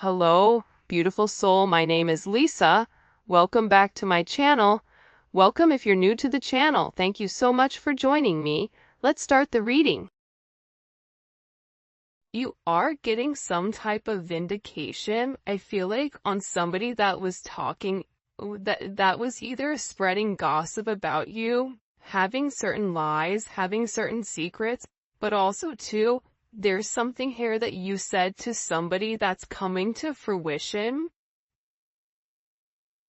Hello, beautiful soul. My name is Lisa. Welcome back to my channel. Welcome if you're new to the channel. Thank you so much for joining me. Let's start the reading. You are getting some type of vindication, I feel like, on somebody that was talking, that was either spreading gossip about you, having certain lies, having certain secrets, but also too, there's something here that you said to somebody that's coming to fruition.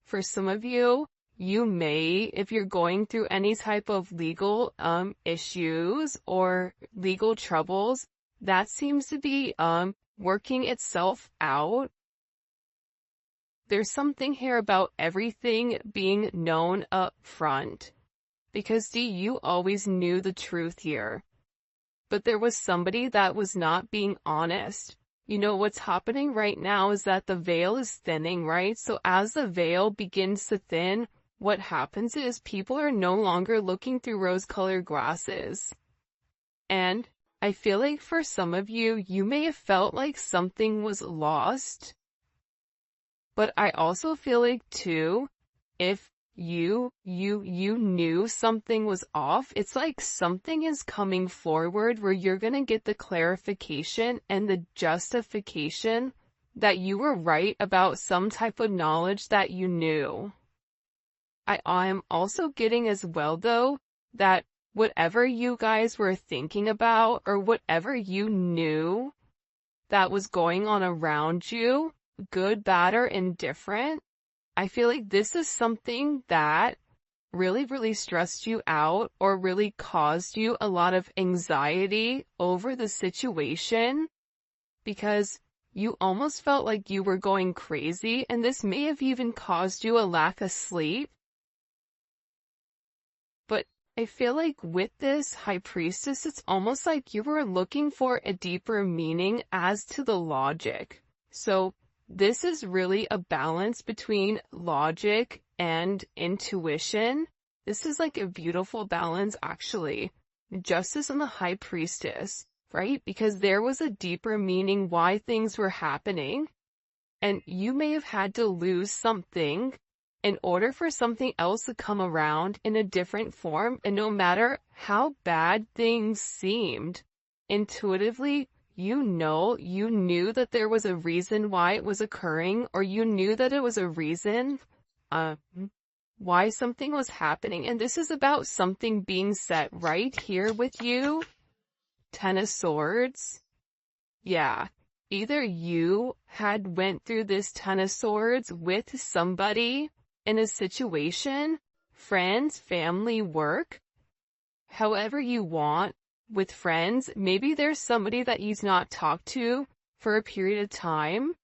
For some of you, you may, if you're going through any type of legal issues or legal troubles, that seems to be working itself out. There's something here about everything being known up front. Because you always knew the truth here. But there was somebody that was not being honest. You know, what's happening right now is that the veil is thinning, right? So as the veil begins to thin, what happens is people are no longer looking through rose-colored glasses. And I feel like for some of you, you may have felt like something was lost. But I also feel like too, if you knew something was off, it's like something is coming forward where you're gonna get the clarification and the justification that you were right about some type of knowledge that you knew. I'm also getting as well though, that whatever you guys were thinking about or whatever you knew that was going on around you, good, bad, or indifferent, I feel like this is something that really stressed you out or really caused you a lot of anxiety over the situation because you almost felt like you were going crazy, and this may have even caused you a lack of sleep. But I feel like with this High Priestess, it's almost like you were looking for a deeper meaning as to the logic. So this is really a balance between logic and intuition. This is like a beautiful balance, actually. Justice and the High Priestess, right? Because there was a deeper meaning why things were happening. And you may have had to lose something in order for something else to come around in a different form. And no matter how bad things seemed, intuitively, you knew that there was a reason why it was occurring, or you knew that it was a reason why something was happening. And this is about something being set right here with you. Ten of Swords. Yeah. Either you had went through this Ten of Swords with somebody in a situation, friends, family, work, however you want. With friends, maybe there's somebody that you've not talked to for a period of time,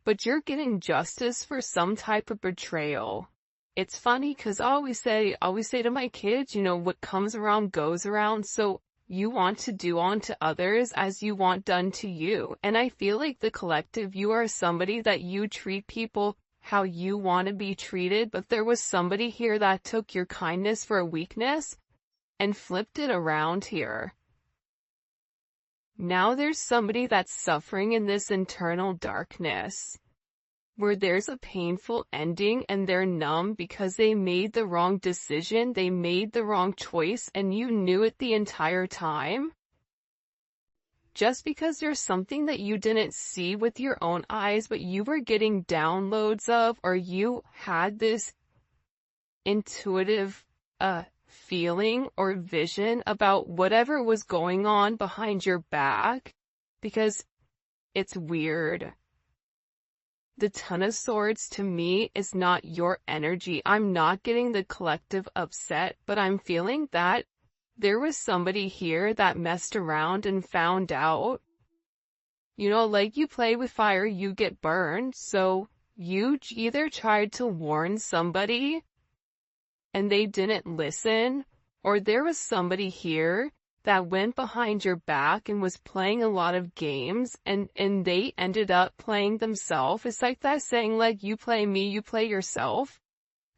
but you're getting justice for some type of betrayal. It's funny because I always say to my kids, you know, what comes around goes around. So you want to do unto others as you want done to you. And I feel like the collective, you are somebody that you treat people how you want to be treated, but there was somebody here that took your kindness for a weakness and flipped it around here. Now there's somebody that's suffering in this internal darkness, where there's a painful ending and they're numb because they made the wrong decision, they made the wrong choice, and you knew it the entire time. Just because there's something that you didn't see with your own eyes, but you were getting downloads of, or you had this intuitive feeling or vision about whatever was going on behind your back, because it's weird. The Ten of Swords to me is not your energy. I'm not getting the collective upset, but I'm feeling that there was somebody here that messed around and found out. You know, like you play with fire, you get burned. So you either tried to warn somebody and they didn't listen, or there was somebody here that went behind your back and was playing a lot of games and they ended up playing themselves. It's like that saying, like, you play me, you play yourself.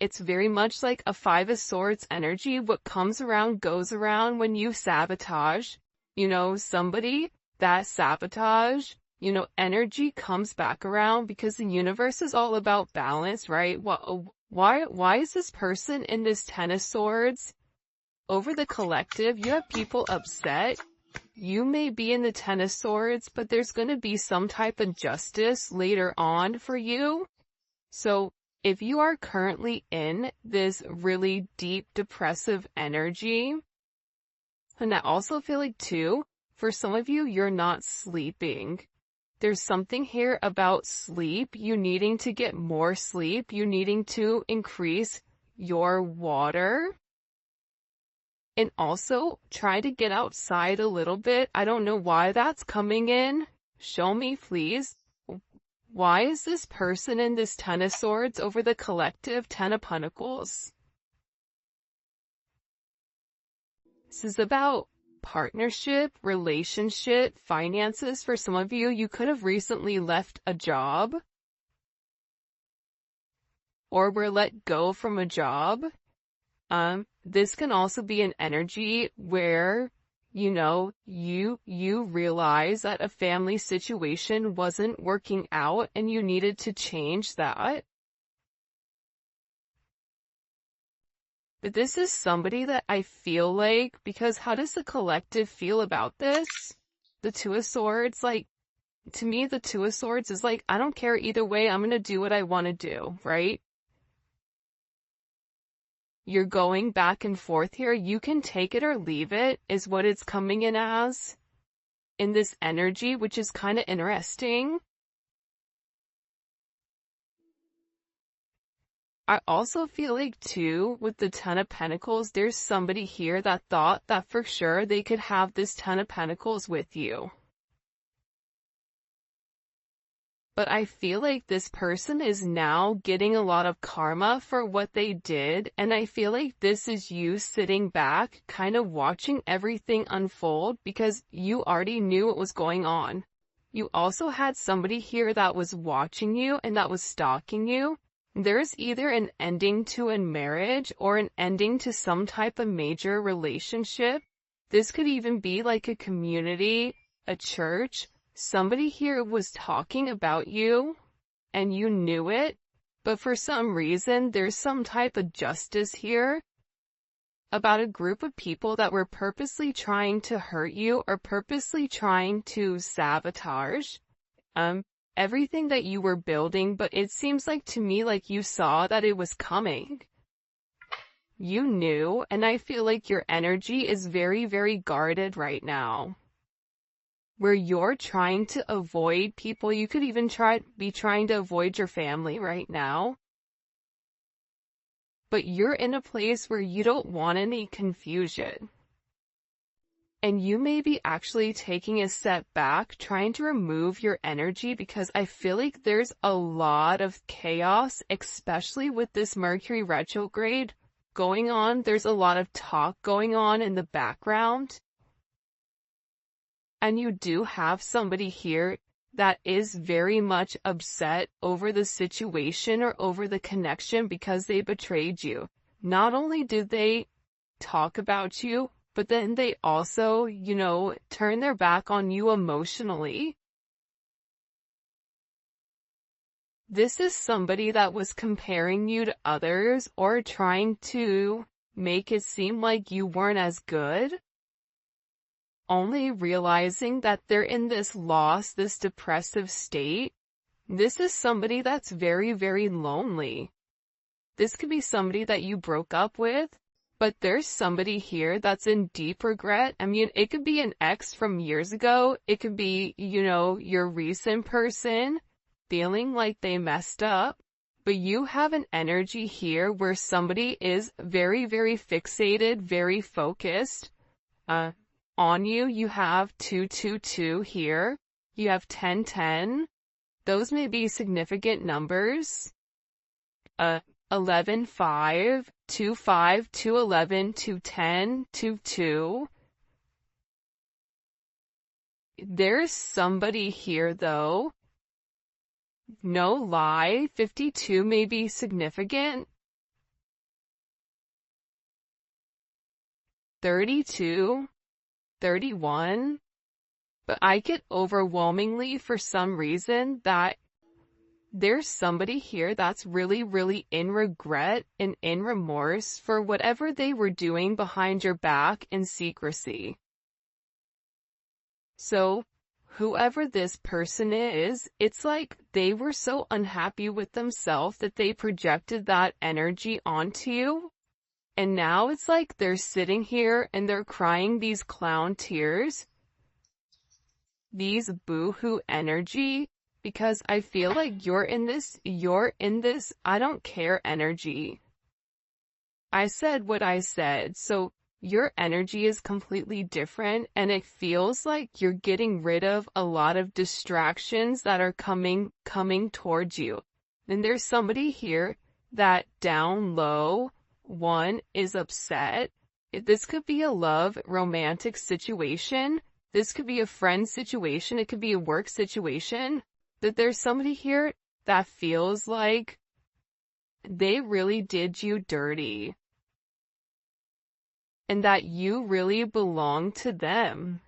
It's very much like a Five of Swords energy. What comes around goes around when you sabotage, you know, somebody. that sabotage, energy comes back around because the universe is all about balance, right? Why is this person in this Ten of Swords? Over the collective, you have people upset. You may be in the Ten of Swords, but there's going to be some type of justice later on for you. So if you are currently in this really deep depressive energy, and I also feel like too, for some of you, you're not sleeping. There's something here about sleep, you needing to get more sleep, you needing to increase your water. And also, try to get outside a little bit. I don't know why that's coming in. Show me, please. Why is this person in this Ten of Swords over the collective Ten of Pentacles? This is about partnership, relationship, finances. For some of you, you could have recently left a job or were let go from a job. This can also be an energy where, you realize that a family situation wasn't working out and you needed to change that. But this is somebody that I feel like, because how does the collective feel about this? The Two of Swords, to me, the Two of Swords is I don't care either way, I'm gonna do what I want to do, right? You're going back and forth here. You can take it or leave it, is what it's coming in as. In this energy, which is kind of interesting. I also feel like too, with the Ten of Pentacles, there's somebody here that thought that for sure they could have this Ten of Pentacles with you. But I feel like this person is now getting a lot of karma for what they did, and I feel like this is you sitting back, kind of watching everything unfold because you already knew what was going on. You also had somebody here that was watching you and that was stalking you. There's either an ending to a marriage or an ending to some type of major relationship. This could even be like a community, a church. Somebody here was talking about you, and you knew it, but for some reason, there's some type of justice here about a group of people that were purposely trying to hurt you or purposely trying to sabotage everything that you were building, but it seems like to me like you saw that it was coming. You knew, and I feel like your energy is very, very guarded right now. Where you're trying to avoid people, you could even be trying to avoid your family right now. But you're in a place where you don't want any confusion. And you may be actually taking a step back, trying to remove your energy because I feel like there's a lot of chaos, especially with this Mercury retrograde going on. There's a lot of talk going on in the background. And you do have somebody here that is very much upset over the situation or over the connection because they betrayed you. Not only did they talk about you, but then they also, turn their back on you emotionally. This is somebody that was comparing you to others or trying to make it seem like you weren't as good. Only realizing that they're in this loss, this depressive state. This is somebody that's very, very lonely. This could be somebody that you broke up with, but there's somebody here that's in deep regret. I mean, it could be an ex from years ago. It could be, your recent person feeling like they messed up. But you have an energy here where somebody is very, very fixated, very focused, on you. You have 222 here. You have 1010. Those may be significant numbers. 11, 5, 2, 5, 2, 11, 2, 10, 2, 2. There's somebody here though. No lie, 52 may be significant. 32. 31, But I get overwhelmingly for some reason that there's somebody here that's really, really in regret and in remorse for whatever they were doing behind your back in secrecy. So, whoever this person is, it's like they were so unhappy with themselves that they projected that energy onto you. And now it's like they're sitting here and they're crying these clown tears, these boo-hoo energy, because I feel like you're in this, I don't care energy. I said what I said, so your energy is completely different, and it feels like you're getting rid of a lot of distractions that are coming towards you. And there's somebody here that down low, one, is upset. This could be a love, romantic situation. This could be a friend situation. It could be a work situation. That there's somebody here that feels like they really did you dirty. And that you really belong to them.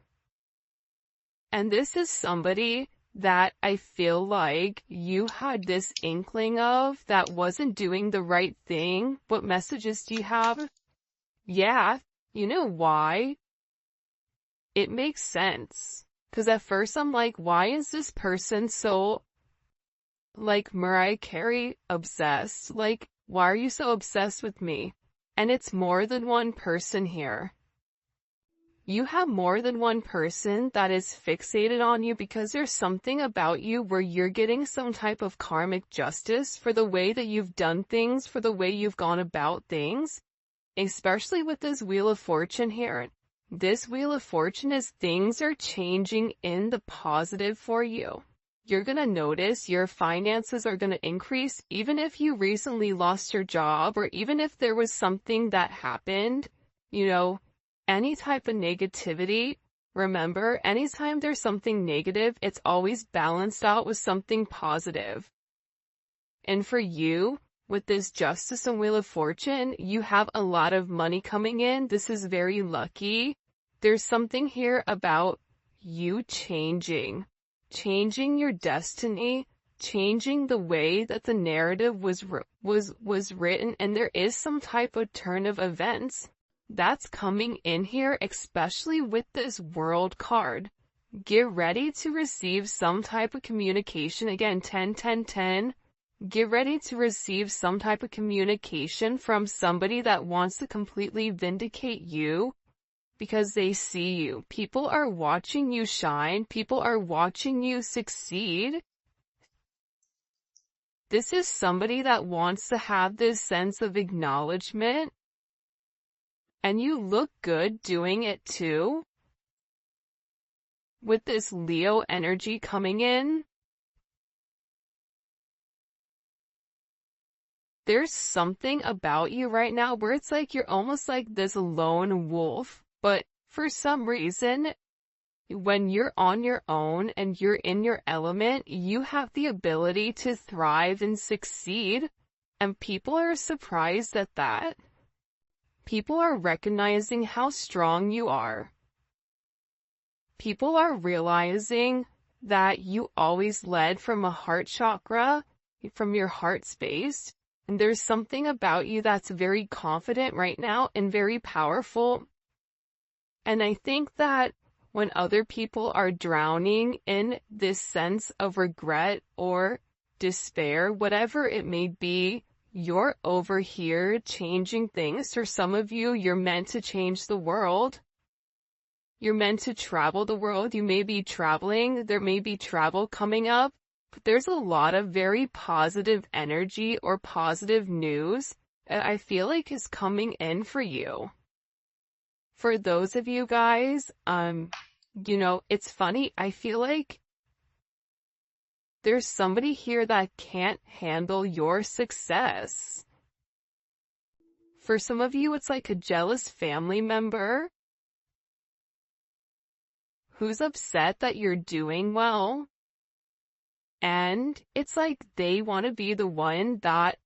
And this is somebody that I feel like you had this inkling of that wasn't doing the right thing. What messages do you have? Yeah, you know why? It makes sense. Because at first I'm like, why is this person so, like, Mariah Carey obsessed? Like, why are you so obsessed with me? And it's more than one person here. You have more than one person that is fixated on you because there's something about you where you're getting some type of karmic justice for the way that you've done things, for the way you've gone about things, especially with this Wheel of Fortune here. This Wheel of Fortune is things are changing in the positive for you. You're going to notice your finances are going to increase even if you recently lost your job or even if there was something that happened, any type of negativity. Remember, anytime there's something negative, it's always balanced out with something positive. And for you, with this Justice and Wheel of Fortune, you have a lot of money coming in. This is very lucky. There's something here about you changing your destiny, changing the way that the narrative was written, and there is some type of turn of events that's coming in here, especially with this World card. Get ready to receive some type of communication. Again, 10, 10, 10. Get ready to receive some type of communication from somebody that wants to completely vindicate you because they see you. People are watching you shine. People are watching you succeed. This is somebody that wants to have this sense of acknowledgement. And you look good doing it too. With this Leo energy coming in, there's something about you right now where it's like you're almost like this lone wolf, but for some reason, when you're on your own and you're in your element, you have the ability to thrive and succeed, and people are surprised at that. People are recognizing how strong you are. People are realizing that you always led from a heart chakra, from your heart space, and there's something about you that's very confident right now and very powerful. And I think that when other people are drowning in this sense of regret or despair, whatever it may be, you're over here changing things. For some of you, you're meant to change the world. You're meant to travel the world. You may be traveling. There may be travel coming up. But there's a lot of very positive energy or positive news that I feel like is coming in for you. For those of you guys, it's funny. I feel like there's somebody here that can't handle your success. For some of you, it's like a jealous family member who's upset that you're doing well. And it's like they want to be the one that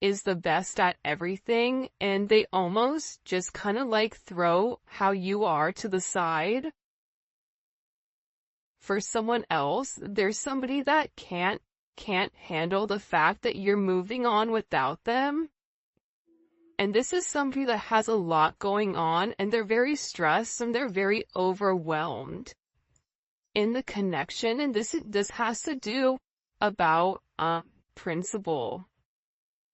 is the best at everything, and they almost just kind of like throw how you are to the side. for someone else. There's somebody that can't handle the fact that you're moving on without them. And this is somebody that has a lot going on, and they're very stressed and they're very overwhelmed in the connection. And this has to do about principle.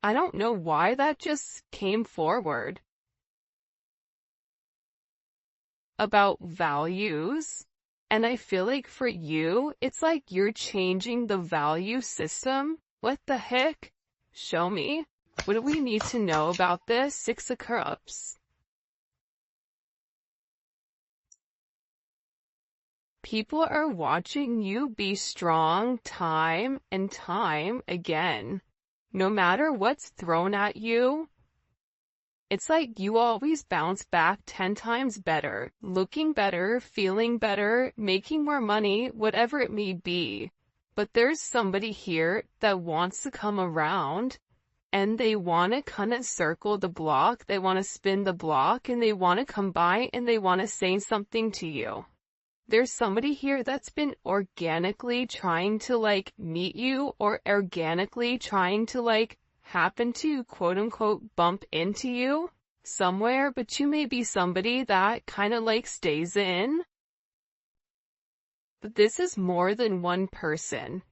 I don't know why that just came forward. About values. And I feel like for you, it's like you're changing the value system. What the heck? Show me. What do we need to know about this? Six of Cups. People are watching you be strong time and time again. No matter what's thrown at you, it's like you always bounce back 10 times better, looking better, feeling better, making more money, whatever it may be. But there's somebody here that wants to come around, and they want to kind of circle the block, they want to spin the block, and they want to come by and they want to say something to you. There's somebody here that's been organically trying to meet you, or organically trying to happen to quote unquote bump into you somewhere, but you may be somebody that kind of stays in. But this is more than one person.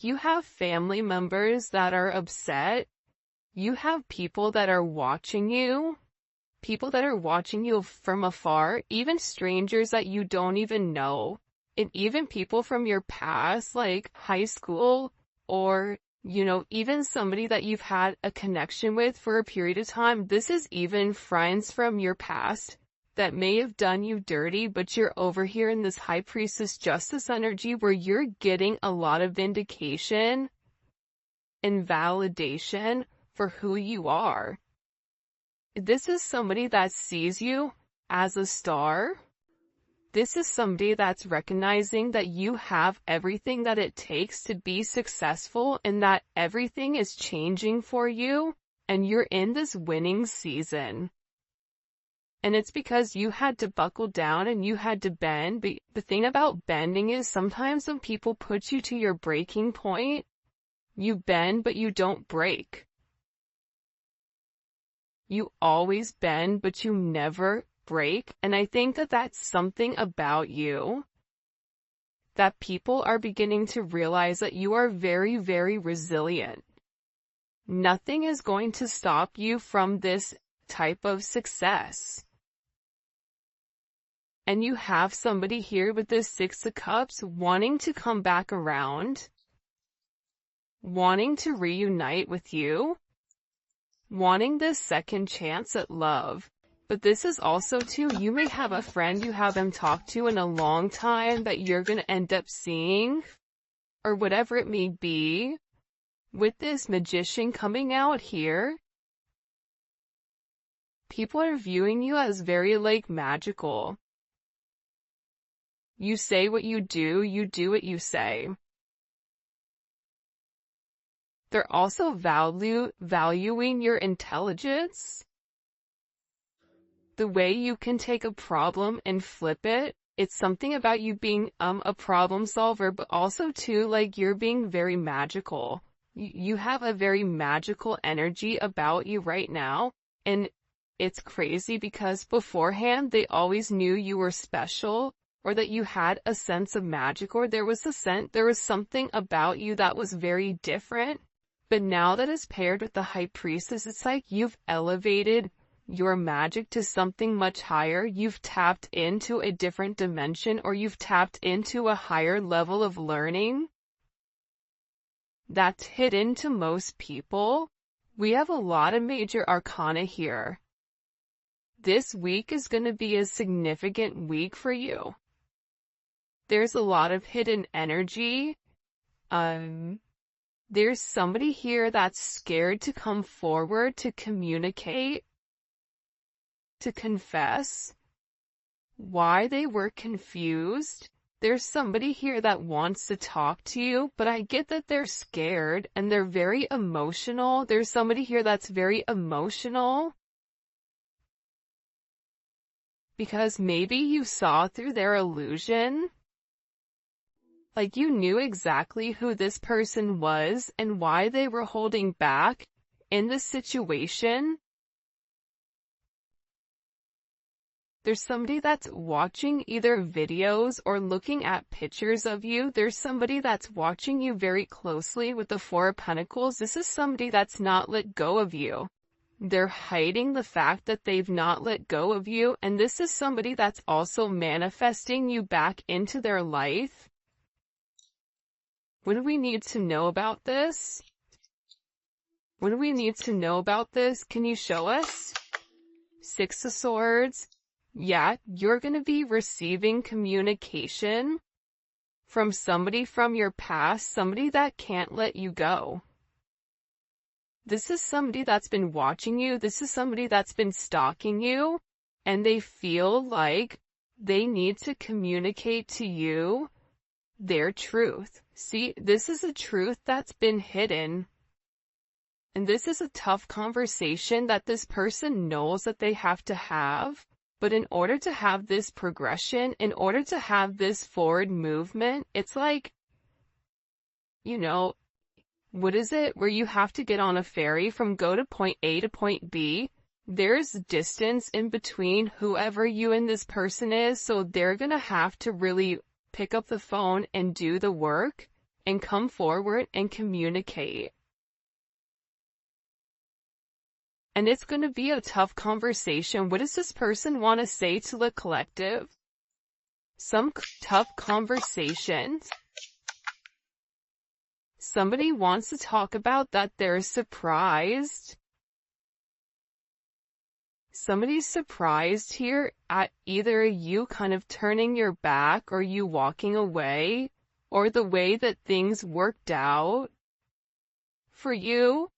You have family members that are upset. You have people that are watching you. People that are watching you from afar, even strangers that you don't even know. And even people from your past, like high school, or, even somebody that you've had a connection with for a period of time. This is even friends from your past that may have done you dirty, but you're over here in this High Priestess Justice energy where you're getting a lot of vindication and validation for who you are. This is somebody that sees you as a star. This is somebody that's recognizing that you have everything that it takes to be successful, and that everything is changing for you, and you're in this winning season. And it's because you had to buckle down and you had to bend. But the thing about bending is sometimes when people put you to your breaking point, you bend but you don't break. You always bend, but you never break. And I think that that's something about you that people are beginning to realize, that you are very, very resilient. Nothing is going to stop you from this type of success. And you have somebody here with this Six of Cups wanting to come back around, wanting to reunite with you, wanting this second chance at love. But this is also too, you may have a friend you haven't talked to in a long time that you're going to end up seeing, or whatever it may be. With this Magician coming out here, people are viewing you as very magical. You say what you do what you say. They're also valuing your intelligence. The way you can take a problem and flip it. It's something about you being a problem solver, but also too, you're being very magical. You have a very magical energy about you right now. And it's crazy because beforehand, they always knew you were special, or that you had a sense of magic, or there was something about you that was very different. But now that is paired with the High Priestess, it's like you've elevated your magic to something much higher. You've tapped into a different dimension, or you've tapped into a higher level of learning that's hidden to most people. We have a lot of major arcana here. This week is going to be a significant week for you. There's a lot of hidden energy. There's somebody here that's scared to come forward, to communicate, to confess why they were confused. There's somebody here that wants to talk to you, but I get that they're scared and they're very emotional. There's somebody here that's very emotional because maybe you saw through their illusion. Like you knew exactly who this person was and why they were holding back in this situation. There's somebody that's watching either videos or looking at pictures of you. There's somebody that's watching you very closely with the Four of Pentacles. This is somebody that's not let go of you. They're hiding the fact that they've not let go of you. And this is somebody that's also manifesting you back into their life. What do we need to know about this? What do we need to know about this? Can you show us? Six of Swords. Yeah, you're going to be receiving communication from somebody from your past, somebody that can't let you go. This is somebody that's been watching you. This is somebody that's been stalking you, and they feel like they need to communicate to you their truth. See, this is a truth that's been hidden. And this is a tough conversation that this person knows that they have to have. But in order to have this progression, in order to have this forward movement, it's like, you know, what is it? Where you have to get on a ferry from go to point A to point B. There's distance in between whoever you and this person is. So they're going to have to really pick up the phone and do the work and come forward and communicate. And it's going to be a tough conversation. What does this person want to say to the collective? Some tough conversations. Somebody wants to talk about that they're surprised. Somebody's surprised here at either you kind of turning your back or you walking away or the way that things worked out for you.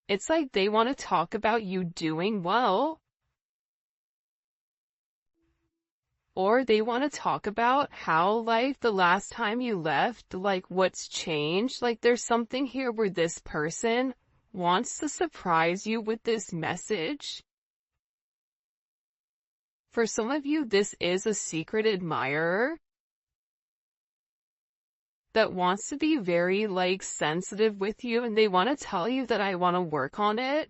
It's like they want to talk about you doing well. Or they want to talk about how, like, the last time you left, like, what's changed. Like, there's something here where this person wants to surprise you with this message. For some of you, this is a secret admirer that wants to be very, like, sensitive with you, and they want to tell you that I want to work on it.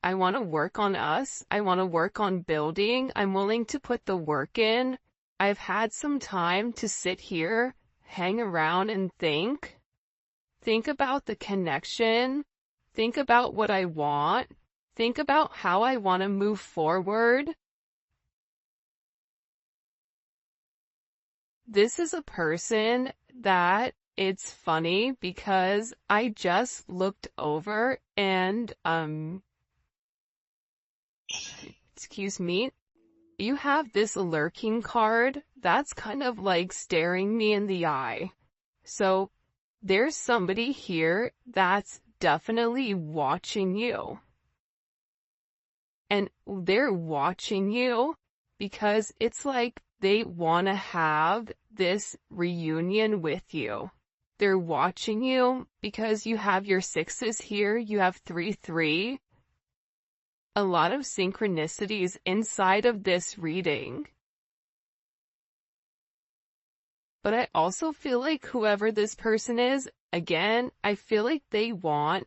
I want to work on us. I want to work on building. I'm willing to put the work in. I've had some time to sit here, hang around and think. Think about the connection. Think about what I want. Think about how I want to move forward. This is a person that it's funny because I just looked over and, excuse me, you have this lurking card that's kind of like staring me in the eye. So there's somebody here that's definitely watching you. And they're watching you because it's like they want to have this reunion with you. They're watching you because you have your sixes here, you have 3-3. A lot of synchronicities inside of this reading. But I also feel like whoever this person is, again, I feel like they want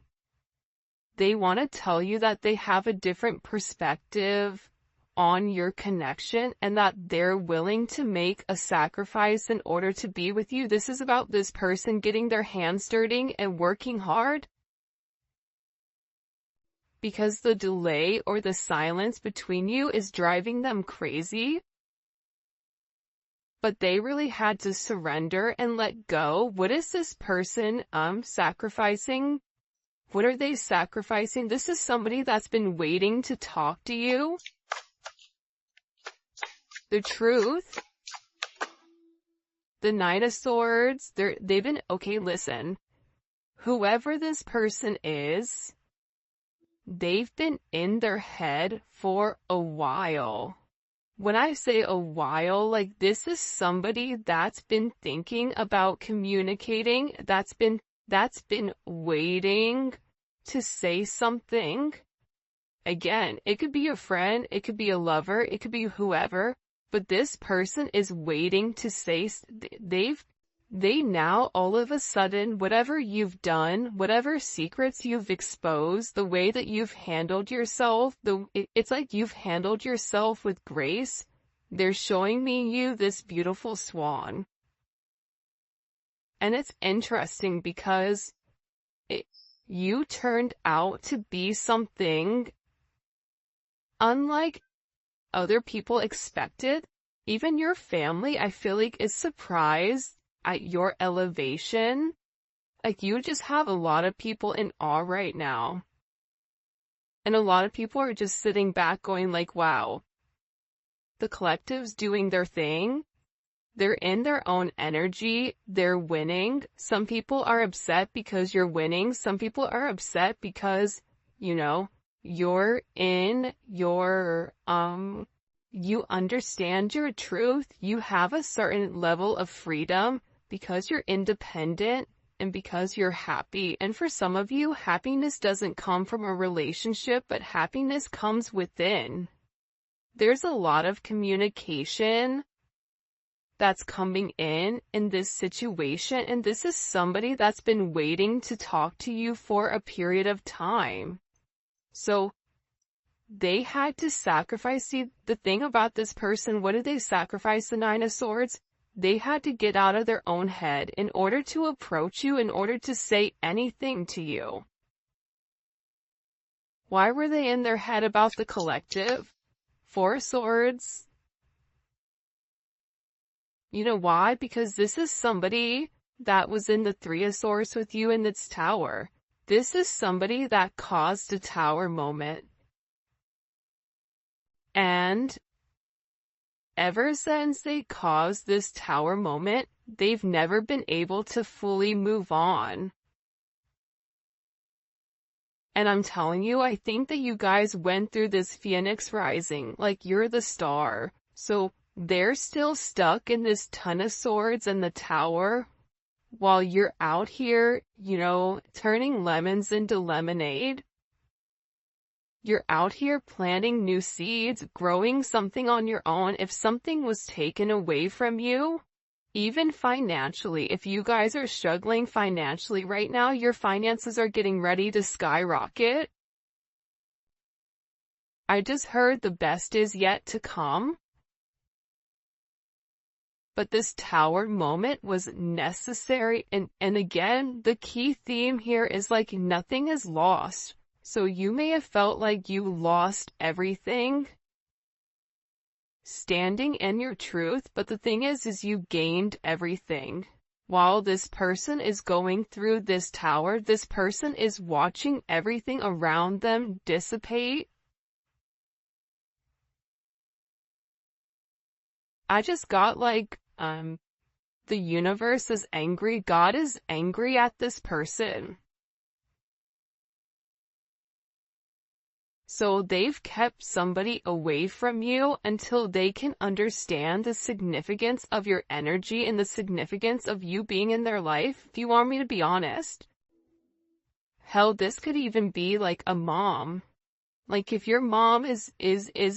to tell you that they have a different perspective on your connection and that they're willing to make a sacrifice in order to be with you. This is about this person getting their hands dirty and working hard. Because the delay or the silence between you is driving them crazy. But they really had to surrender and let go. What is this person sacrificing? What are they sacrificing? This is somebody that's been waiting to talk to you. The truth. The Knight of Swords. They've been, okay, listen. Whoever this person is, they've been in their head for a while. When I say a while, like this is somebody that's been thinking about communicating, that's been waiting to say something. Again, it could be a friend, it could be a lover, it could be whoever, but this person is waiting to say, they now all of a sudden, whatever you've done, whatever secrets you've exposed, the way that you've handled yourself, it's like you've handled yourself with grace. They're showing me you this beautiful swan. And it's interesting because you turned out to be something unlike other people expected. Even your family, I feel like, is surprised at your elevation. Like, you just have a lot of people in awe right now. And a lot of people are just sitting back going like, wow, the collective's doing their thing. They're in their own energy. They're winning. Some people are upset because you're winning. Some people are upset because, you know, you're in your, you understand your truth. You have a certain level of freedom because you're independent and because you're happy. And for some of you, happiness doesn't come from a relationship, but happiness comes within. There's a lot of communication that's coming in this situation, and this is somebody that's been waiting to talk to you for a period of time. So they had to sacrifice. See, the thing about this person, what did they sacrifice? The Nine of Swords? They had to get out of their own head in order to approach you, in order to say anything to you. Why were they in their head about the collective? Four of Swords. You know why? Because this is somebody that was in the Three of Swords with you in its tower. This is somebody that caused a tower moment. And ever since they caused this tower moment, they've never been able to fully move on. And I'm telling you, I think that you guys went through this Phoenix rising, like you're the star. So they're still stuck in this Ton of Swords and the tower, while you're out here, you know, turning lemons into lemonade. You're out here planting new seeds, growing something on your own. If something was taken away from you, even financially, if you guys are struggling financially right now, your finances are getting ready to skyrocket. I just heard the best is yet to come. But this tower moment was necessary, and again, the key theme here is like nothing is lost. So you may have felt like you lost everything standing in your truth, but the thing is you gained everything. While this person is going through this tower, this person is watching everything around them dissipate. I just got like, the universe is angry. God is angry at this person. So they've kept somebody away from you until they can understand the significance of your energy and the significance of you being in their life. If you want me to be honest, hell, this could even be like a mom. Like if your mom is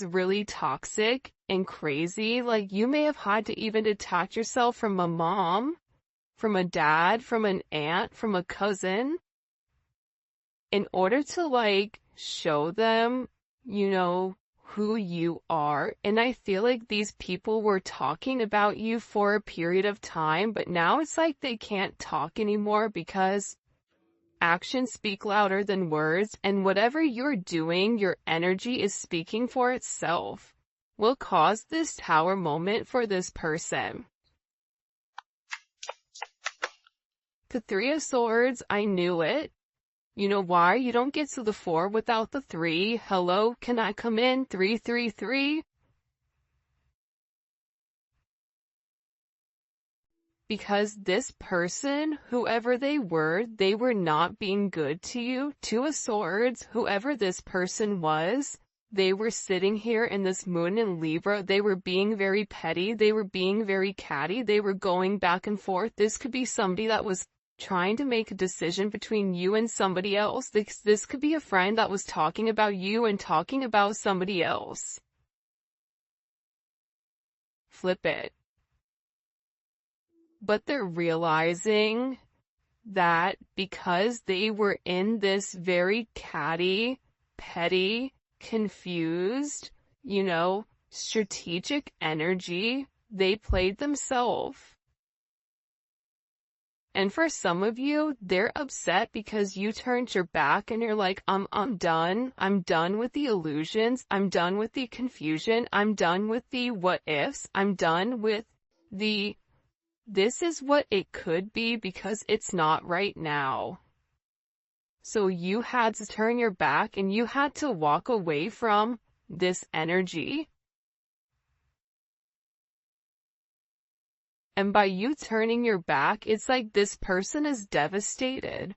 really toxic and crazy, like you may have had to even detach yourself from a mom, from a dad, from an aunt, from a cousin, in order to like show them, you know, who you are. And I feel like these people were talking about you for a period of time, but now it's like they can't talk anymore because actions speak louder than words, and whatever you're doing, your energy is speaking for itself. Will cause this tower moment for this person. The Three of Swords, I knew it. You know why? You don't get to the 4 without the 3. Hello, can I come in? 333. Because this person, whoever they were not being good to you. 2 of Swords, whoever this person was, they were sitting here in this moon in Libra. They were being very petty. They were being very catty. They were going back and forth. This could be somebody that was trying to make a decision between you and somebody else. This could be a friend that was talking about you and talking about somebody else. flip it. But they're realizing that because they were in this very catty, petty, confused, strategic energy, they played themselves. And for some of you, they're upset because you turned your back and you're like, I'm done. I'm done with the illusions. I'm done with the confusion. I'm done with the what ifs. I'm done with the this is what it could be because it's not right now. So you had to turn your back and you had to walk away from this energy. And by you turning your back, it's like this person is devastated.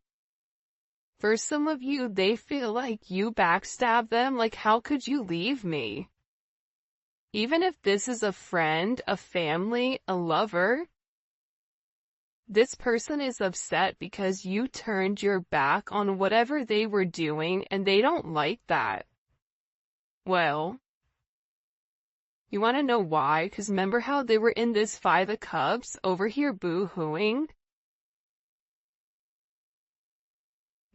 For some of you, they feel like you backstab them, like how could you leave me? Even if this is a friend, a family, a lover, this person is upset because you turned your back on whatever they were doing and they don't like that. Well, you want to know why? Because remember how they were in this Five of Cups over here boo-hooing?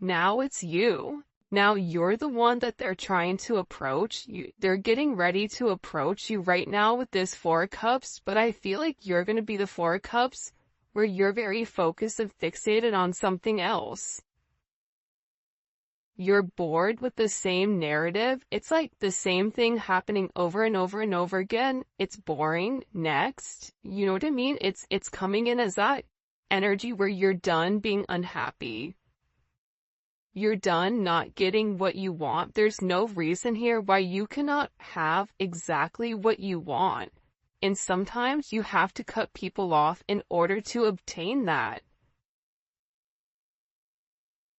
Now it's you. Now you're the one that they're trying to approach. They're getting ready to approach you right now with this Four of Cups, but I feel like you're going to be the Four of Cups where you're very focused and fixated on something else. You're bored with the same narrative. It's like the same thing happening over and over and over again. It's boring. Next. You know what I mean? It's coming in as that energy where you're done being unhappy. You're done not getting what you want. There's no reason here why you cannot have exactly what you want. And sometimes you have to cut people off in order to obtain that.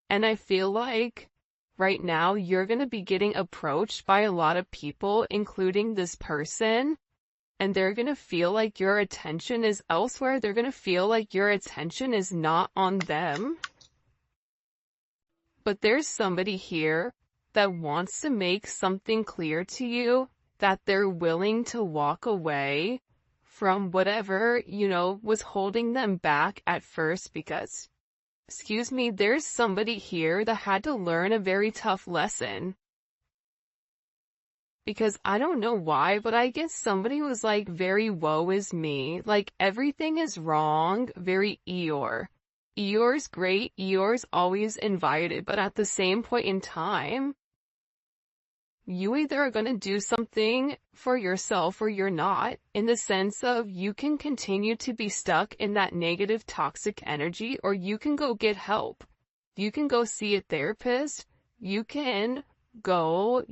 And I feel like right now you're going to be getting approached by a lot of people, including this person, and they're going to feel like your attention is elsewhere. They're going to feel like your attention is not on them. But there's somebody here that wants to make something clear to you, that they're willing to walk away from whatever, was holding them back at first because, there's somebody here that had to learn a very tough lesson. Because I don't know why, but I guess somebody was like very woe is me, like everything is wrong, very Eeyore. Eeyore's great, Eeyore's always invited, but at the same point in time, you either are going to do something for yourself or you're not, in the sense of you can continue to be stuck in that negative toxic energy, or you can go get help. You can go see a therapist. You can go,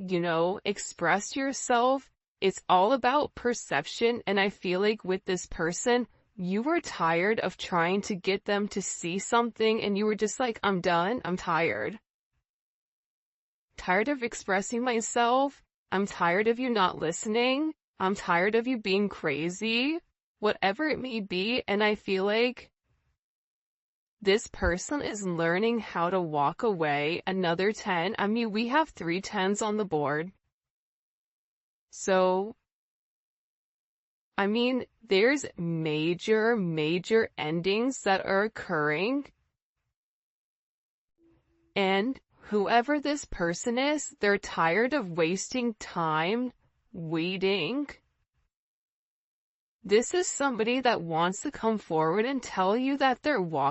express yourself. It's all about perception, and I feel like with this person, you were tired of trying to get them to see something, and you were just like, I'm done, I'm tired. Tired of expressing myself. I'm tired of you not listening. I'm tired of you being crazy. Whatever it may be, and I feel like this person is learning how to walk away. Another 10. I mean, we have 3 10s on the board. So, I mean, there's major endings that are occurring. And whoever this person is, they're tired of wasting time waiting. This is somebody that wants to come forward and tell you that they're walking